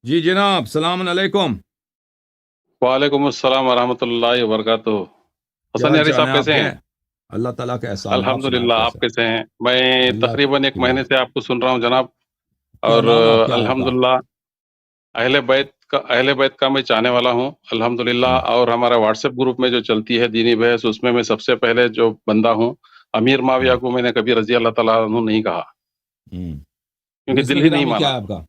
جی جناب، السلام علیکم. وعلیکم السلام ورحمۃ اللہ وبرکاتہ. کیا حسن حال یاری چال ہے صاحب آپ کیسے کے؟ ہیں؟ اللہ تعالیٰ کا احسان ہے. آپ سنا، الحمدللہ، آپ کیسے آپ ہیں؟ کیسے ہیں؟ میں اللہ تقریباً ایک کی مہینے دعا. سے آپ کو سن رہا ہوں جناب. کیا اور نام آپ کیا ہے آپ کا؟ الحمدللہ اہل بیت کا میں چاہنے والا ہوں الحمدللہ. ہم، اور ہمارا واٹس ایپ گروپ میں جو چلتی ہے دینی بحث، اس میں سب سے پہلے جو بندہ ہوں. امیر معاویہ ہم، کو میں نے کبھی رضی اللہ تعالیٰ عنہ نہیں کہا، ہم. کیونکہ اسم دل ہی نہیں گرامی کیا مانا. ہے آپ کا؟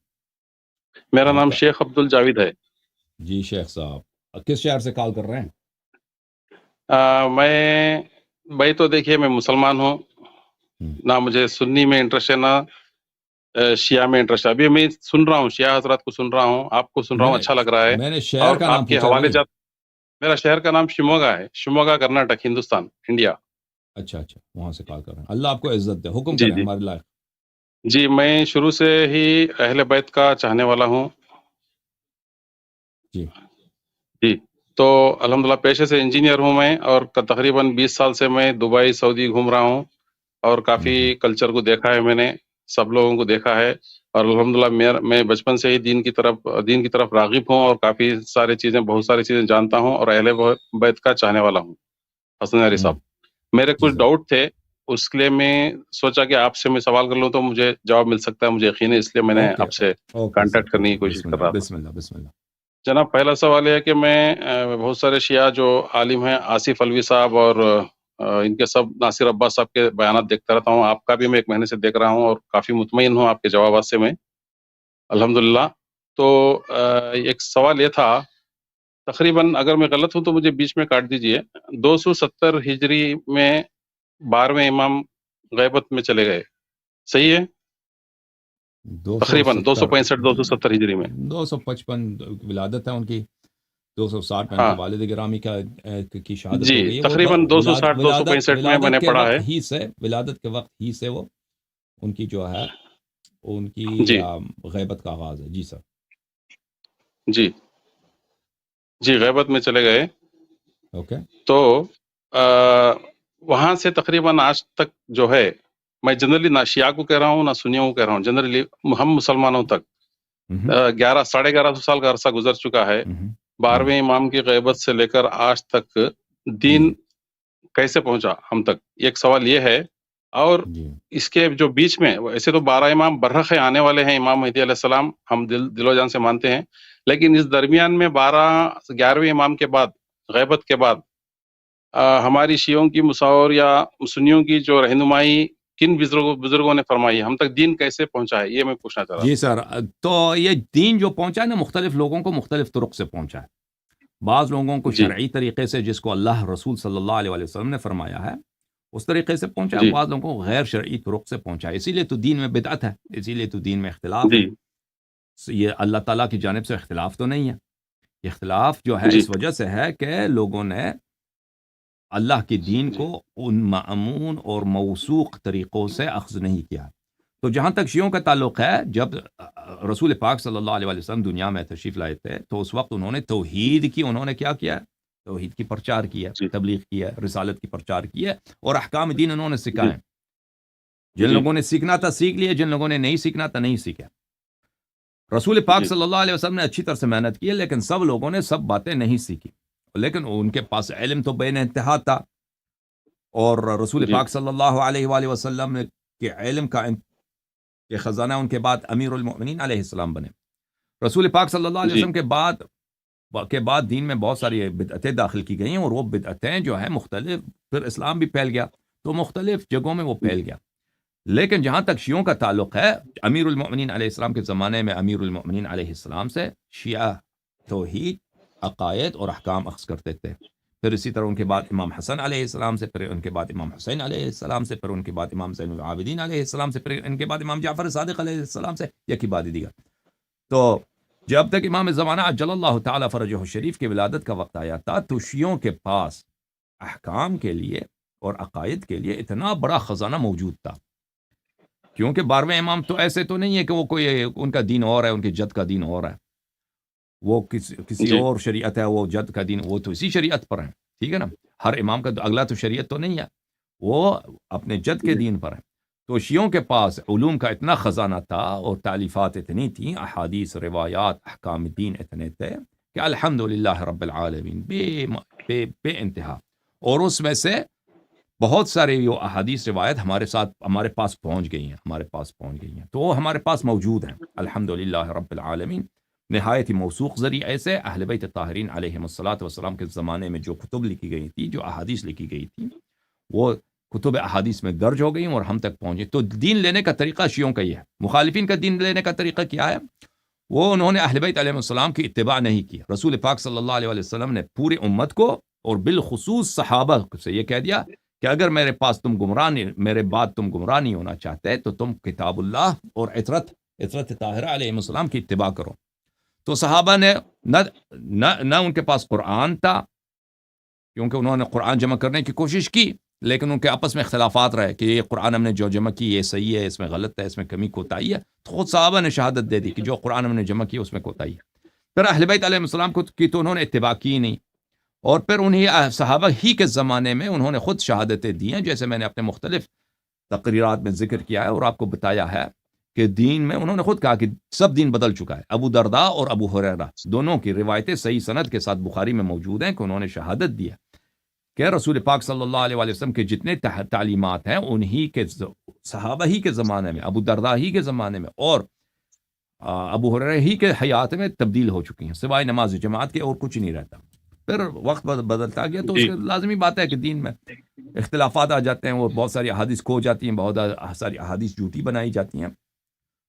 میرا آپ نام کا شیخ عبد الجاوید ہے. جی شیخ صاحب، کس شہر سے کال کر رہے ہیں؟ میں بھائی تو دیکھیے، میں مسلمان ہوں. ہم. نہ مجھے سنی میں انٹرسٹ ہے، نہ شیعہ میں انٹرسٹ ہے. ابھی میں سن رہا ہوں، شیعہ حضرات کو سن رہا ہوں، آپ کو سن رہا میں ہوں، نے اچھا لگ رہا ہے. میں نے شہر اور کا نام آپ کے پوچھا حوالے بھائی. جات. میرا شہر کا نام شموگا ہے، شموگا کرناٹک، ہندوستان، انڈیا. اچھا اچھا، وہاں سے کال کر رہے ہیں. اللہ آپ کو عزت دے. حکم جی کریں جی ہمارے لائق. جی. میں شروع سے ہی اہل بیت کا چاہنے والا ہوں. جی جی. تو الحمدللہ پیشے سے انجینئر ہوں میں، اور تقریباً 20 سال سے میں دبئی سعودی گھوم رہا ہوں. اور کافی ہم. کلچر کو دیکھا ہے میں نے، سب لوگوں کو دیکھا ہے. اور الحمدللہ میں بچپن سے ہی دین کی طرف راغب ہوں، اور کافی بہت ساری چیزیں جانتا ہوں، اور اہل بیت کا چاہنے والا ہوں. حسن یاری ہم. صاحب، میرے جی کچھ سر. ڈاؤٹ تھے، اس کے لیے میں سوچا کہ آپ سے میں سوال کر لوں تو مجھے جواب مل سکتا ہے، مجھے یقین ہے، اس لیے میں نے اوکے آپ سے اوکے سر، کانٹیکٹ کرنے کی اوکے. کوشش بسم کر اللہ رہا تھا. بسم اللہ بسم اللہ. جناب، پہلا سوال یہ ہے کہ میں بہت سارے شیعہ جو عالم ہیں، آصف الوی صاحب اور ان کے سب، ناصر عباس صاحب کے بیانات دیکھتا رہتا ہوں. آپ کا بھی میں ایک مہینے سے دیکھ رہا ہوں، اور کافی مطمئن ہوں آپ کے جوابات سے میں الحمدللہ. تو ایک سوال یہ تھا، تقریباً اگر میں غلط ہوں تو مجھے بیچ میں کاٹ دیجئے. 270 ہجری میں 12ویں امام غیبت میں چلے گئے، صحیح ہے؟ دو سو تقریباً ستر 265 270 ہجری میں. 255 ولادت ہے ان کی. 260 میں ان کے ہاں والد گرامی کی شہادت جی، ہو گئی ہے. وہ تقریباً 260 265 میں ولادت نے کے پڑھا وقت ہے. ہی سے، ولادت کے وقت ہی سے وہ ان کی جو ہے، ان کی جی غیبت کا آغاز ہے. جی سر. جی جی، غیبت میں چلے گئے. اوکے. تو آ، وہاں سے تقریباً آج تک جو ہے، میں جنرلی نہ شیعہ کو کہہ رہا ہوں نہ سنیوں کو کہہ رہا ہوں، جنرلی ہم مسلمانوں تک 11 ساڑھے 1100 سال کا عرصہ گزر چکا ہے. 12ویں امام کی غیبت سے لے کر آج تک جی دین جی کیسے پہنچا ہم تک، ایک سوال یہ ہے. اور جی اس کے جو بیچ میں، ایسے تو 12 امام برحق آنے والے ہیں، امام مہدی علیہ السلام ہم دل و جان سے مانتے ہیں. لیکن اس درمیان میں 11ویں امام کے بعد، غیبت کے بعد، ہماری شیعوں کی مساور یا سنیوں کی جو رہنمائی کن بزرگوں نے فرمائی، ہم تک دین کیسے پہنچا ہے، یہ میں پوچھنا چاہ رہا جی تھا. سر. تو یہ دین جو پہنچا ہے نا، مختلف لوگوں کو مختلف طرق سے پہنچا ہے. بعض لوگوں کو جی شرعی طریقے سے، جس کو اللہ رسول صلی اللہ علیہ وآلہ وسلم نے فرمایا ہے، اس طریقے سے پہنچا ہے. جی بعض لوگوں کو غیر شرعی طرق سے پہنچا ہے. اسی لیے تو دین میں بدعت ہے، اسی لیے تو دین میں اختلاف ہے. جی یہ اللہ تعالیٰ کی جانب سے اختلاف تو نہیں ہے. اختلاف جو ہے جی اس وجہ سے ہے کہ لوگوں نے اللہ کے دین جی کو ان مأمون اور موثوق طریقوں سے اخذ نہیں کیا. تو جہاں تک شیعوں کا تعلق ہے، جب رسول پاک صلی اللہ علیہ وسلم دنیا میں تشریف لائے تھے تو اس وقت انہوں نے توحید کی، انہوں نے کیا کیا؟ توحید کی پرچار کی ہے، جی تبلیغ کی ہے، رسالت کی پرچار کی ہے، اور احکام دین انہوں نے جی سکھائے. جن جی لوگوں نے سیکھنا تھا سیکھ لیا، جن لوگوں نے نہیں سیکھنا تھا نہیں سیکھا. رسول پاک جی صلی اللہ علیہ وسلم نے اچھی طرح سے محنت کی ہے، لیکن سب لوگوں نے سب باتیں نہیں سیکھی. لیکن ان کے پاس علم تو بے انتہا تھا، اور رسول جی پاک صلی اللہ علیہ وآلہ وسلم کے علم کا کہ خزانہ ان کے بعد امیر المؤمنین علیہ السلام بنے. رسول پاک صلی اللہ علیہ جی وسلم کے بعد دین میں بہت ساری بدعتیں داخل کی گئی ہیں، اور وہ بدعتیں جو ہیں مختلف، پھر اسلام بھی پھیل گیا تو مختلف جگہوں میں وہ پھیل گیا. لیکن جہاں تک شیعوں کا تعلق ہے، امیر المؤمنین علیہ السلام کے زمانے میں امیر المؤمنین علیہ السلام سے شیعہ توحید، عقائد اور احکام اخذ کرتے تھے. پھر اسی طرح ان کے بعد امام حسن علیہ السلام سے، پھر ان کے بعد امام حسین علیہ السلام سے، پھر ان کے بعد امام زین العابدین علیہ السلام سے، پھر ان کے بعد امام جعفر صادق علیہ السلام سے، یکی بعد دیگر. تو جب تک امام زمانہ عجل اللہ تعالی فرجہ الشریف کی ولادت کا وقت آیا تھا، تو شیعوں کے پاس احکام کے لیے اور عقائد کے لیے اتنا بڑا خزانہ موجود تھا. کیونکہ 12ویں امام تو ایسے تو نہیں ہے کہ وہ کوئی ان کا دین اور ہے، ان کے جد کا دین اور ہے، وہ کسی جی اور شریعت ہے، وہ جد کا دین وہ تو اسی شریعت پر ہیں. ٹھیک ہے نا. ہر امام کا اگلا تو شریعت تو نہیں ہے، وہ اپنے جد کے جی دین پر ہے. تو شیعوں کے پاس علوم کا اتنا خزانہ تھا اور تالیفات اتنی تھیں، احادیث، روایات، احکام دین اتنے تھے کہ الحمدللہ رب العالمین بے انتہا. اور اس میں سے بہت سارے جو احادیث روایت ہمارے پاس پہنچ گئی ہیں تو وہ ہمارے پاس موجود ہیں الحمدللہ رب العالمین. نہایت ہی موثوق ذریعے سے اہل بیت طاہرین علیہم الصلاۃ والسلام کے زمانے میں جو کتب لکھی گئی تھی، جو احادیث لکھی گئی تھی، وہ کتب احادیث میں درج ہو گئی اور ہم تک پہنچے. تو دین لینے کا طریقہ شیعوں کا یہ ہے. مخالفین کا دین لینے کا طریقہ کیا ہے؟ وہ انہوں نے اہل بیت علیہ السلام کی اتباع نہیں کی. رسول پاک صلی اللہ علیہ وسلم نے پوری امت کو اور بالخصوص صحابہ سے یہ کہہ دیا کہ اگر میرے بعد تم گمراہ نہیں ہونا چاہتے تو تم کتاب اللہ اور عطرت طاہرہ علیہ السلام کی اتباع کرو. تو صحابہ نے نہ ان کے پاس قرآن تھا، کیونکہ انہوں نے قرآن جمع کرنے کی کوشش کی، لیکن ان کے آپس میں اختلافات رہے کہ یہ قرآن ہم نے جو جمع کی یہ صحیح ہے، اس میں غلط ہے، اس میں کمی کوتاہی ہے. تو خود صحابہ نے شہادت دے دی کہ جو قرآن ہم نے جمع کی اس میں کوتاہی ہے. پھر اہل بیت علیہ السلام کی تو انہوں نے اتباع کی نہیں، اور پھر انہیں صحابہ ہی کے زمانے میں انہوں نے خود شہادتیں دی ہیں، جیسے میں نے اپنے مختلف تقریرات میں ذکر کیا ہے اور آپ کو بتایا ہے کہ دین میں انہوں نے خود کہا کہ سب دین بدل چکا ہے. ابو درداء اور ابو ہریرہ دونوں کی روایتیں صحیح سند کے ساتھ بخاری میں موجود ہیں کہ انہوں نے شہادت دی ہے کہ رسول پاک صلی اللہ علیہ وسلم کے جتنے تعلیمات ہیں انہی کے صحابہ ہی کے زمانے میں، ابو درداء ہی کے زمانے میں اور ابو ہریرہ ہی کے حیات میں تبدیل ہو چکی ہیں، سوائے نماز جماعت کے اور کچھ نہیں رہتا. پھر وقت بدلتا گیا تو اس کے لازمی بات ہے کہ دین میں اختلافات آ جاتے ہیں، وہ بہت ساری احادیث کھو جاتی ہیں، بہت ساری احادیث جھوٹی بنائی جاتی ہیں.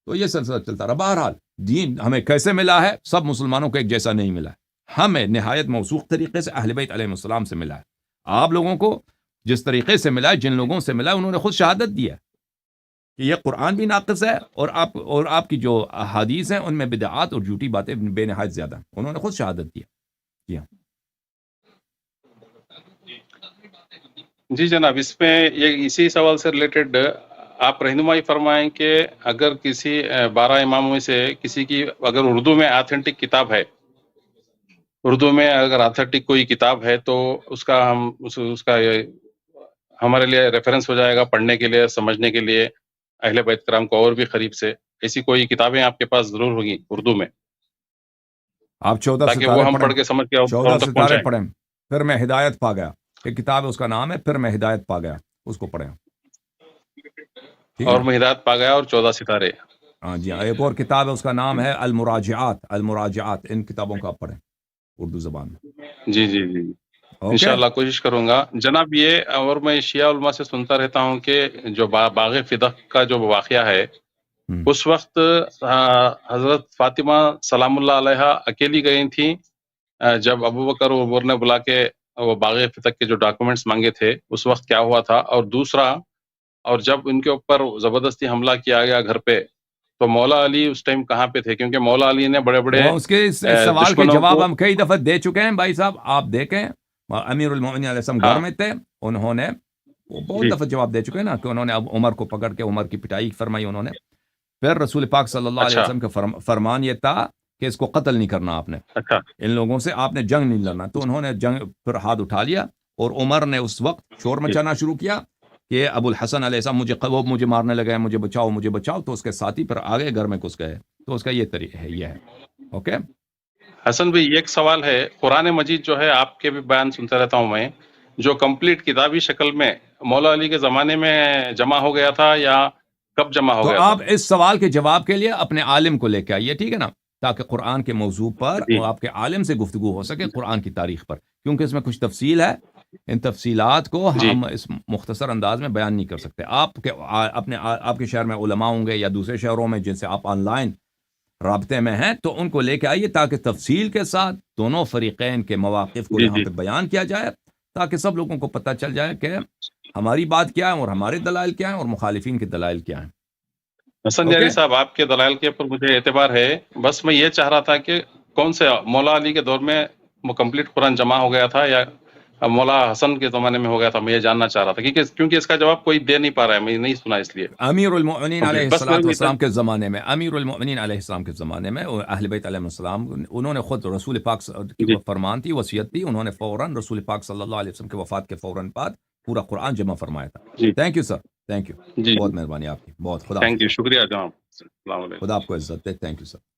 تو یہ سلسلہ چلتا رہا. بہرحال دین ہمیں کیسے ملا ہے؟ سب مسلمانوں کو ایک جیسا نہیں ملا ہے. ہمیں نہایت موثوق طریقے سے اہل بیت علیہ السلام سے ملا ہے. آپ لوگوں کو جس طریقے سے ملا ہے، جن لوگوں سے ملا ہے، انہوں نے خود شہادت دی ہے کہ یہ قرآن بھی ناقص ہے اور آپ کی جو احادیث ہیں ان میں بدعات اور جھوٹی باتیں بے نہایت زیادہ ہیں. انہوں نے خود شہادت دی ہے. جی ہاں جی جناب، اس میں یہ اسی سوال سے ریلیٹڈ آپ رہنمائی فرمائیں کہ اگر کسی 12 اماموں میں سے کسی کی اگر اردو میں آتھینٹک کتاب ہے، اردو میں اگر آتھینٹک کوئی کتاب ہے تو اس کا ہمارے لیے ریفرنس ہو جائے گا پڑھنے کے لیے، سمجھنے کے لیے اہل بیت کرام کو اور بھی قریب سے. ایسی کوئی کتابیں آپ کے پاس ضرور ہوگی اردو میں، آپ 14 تاکہ وہ ہم پڑھ کے سمجھ کے 14 تک ستارے پہنچائیں. پڑھیں. پھر میں ہدایت پا گیا، ایک کتاب ہے اس کا نام ہے پھر میں ہدایت پا گیا، اس کو پڑھیں. ٹھیک ہے اور نا؟ میں ہدایت پا گیا اور 14 ستارے. ہاں جی ہاں، ایک اور کتاب ہے اس کا نام ہے المراجعات. ان کتابوں کو آپ پڑھیں اردو زبان میں. جی جی جی اوکے. انشاءاللہ کوشش کروں گا جناب. یہ اور میں شیعہ علماء سے سنتا رہتا ہوں کہ جو باغ فدق کا جو واقعہ ہے، اس وقت حضرت فاطمہ سلام اللہ علیہ اکیلی گئی تھیں جب ابو بکر اور عمر نے بلا کے وہ باغ فدق کے جو ڈاکومنٹس مانگے تھے، اس وقت کیا ہوا تھا. اور دوسرا، اور جب ان کے اوپر زبردستی حملہ کیا گیا گھر پہ، تو مولا علی اس ٹائم کہاں پہ تھے؟ کیونکہ مولا علی نے بڑے بڑے وہ اس کے سوال کے دشمنوں جواب کو، ہم کئی دفعہ دے چکے ہیں بھائی صاحب. آپ دیکھیں امیر المومنین علیہ السلام گھر ہاں میں تھے، انہوں نے وہ بہت دفعہ جواب دے چکے ہیں نا کہ انہوں نے اب عمر کو پکڑ کے عمر کی پٹائی فرمائی انہوں نے. پھر رسول پاک صلی اللہ علیہ اچھا وسلم کا فرمان یہ تھا کہ اس کو قتل نہیں کرنا، آپ نے اچھا ان لوگوں سے آپ نے جنگ نہیں لڑنا. تو انہوں نے جنگ پر ہاتھ اٹھا لیا اور عمر نے اس وقت شور مچانا شروع کیا کہ ابو الحسن علیہ السلام مجھے مارنے لگے، مجھے بچاؤ. تو اس کے ساتھی پر آگے گھر میں گھس گئے. تو اس کا یہ طریقہ ہے، یہ ہے. اوکے. حسن بھائی، ایک سوال ہے. قرآن مجید جو ہے، آپ کے بھی بیان سنتا رہتا ہوں میں، جو کمپلیٹ کتابی شکل میں مولا علی کے زمانے میں جمع ہو گیا تھا یا کب جمع ہو تو گیا تھا؟ آپ اس سوال کے جواب کے لیے اپنے عالم کو لے کے آئیے، ٹھیک ہے نا، تاکہ قرآن کے موضوع پر جی آپ کے عالم سے گفتگو ہو سکے قرآن کی تاریخ پر، کیونکہ اس میں کچھ تفصیل ہے. ان تفصیلات کو جی ہم اس مختصر انداز میں بیان نہیں کر سکتے. آپ کے شہر میں علماء ہوں گے یا دوسرے شہروں میں جن سے آپ آن لائن رابطے میں ہیں، تو ان کو لے کے آئیے تاکہ تفصیل کے ساتھ دونوں فریقین کے مواقف کو جی یہاں جی پہ بیان کیا جائے، تاکہ سب لوگوں کو پتہ چل جائے کہ ہماری بات کیا ہے اور ہمارے دلائل کیا ہیں اور مخالفین کے دلائل کیا ہیں. حسن اوکے. یاری صاحب، آپ کے دلائل کے اوپر مجھے اعتبار ہے. بس میں یہ چاہ رہا تھا کہ کون سے مولا علی کے دور میں کمپلیٹ قرآن جمع ہو گیا تھا یا مولا حسن کے زمانے میں ہو گیا تھا؟ میں یہ جاننا چاہ رہا تھا کیونکہ اس کا جواب کوئی دے نہیں پا رہا ہے، میں نہیں سنا اس لیے امیر المؤمنین علیہ کمپلیٹ. بس میرے کو السلام کے زمانے میں اہل بیت علیہ السلام انہوں نے خود رسول پاک کی جی فرمان تھی، وصیت تھی، انہوں نے فوراً رسول پاک صلی اللہ علیہ وسلم کے وفات کے فوراً بعد پورا قرآن جمع فرمایا تھا. جی thank you sir. Thank you, جی بہت مہربانی آپ کی، بہت خدا تھینک یو، شکریہ جناب، السلام علیکم. خدا آپ کو عزت دے. Thank you sir.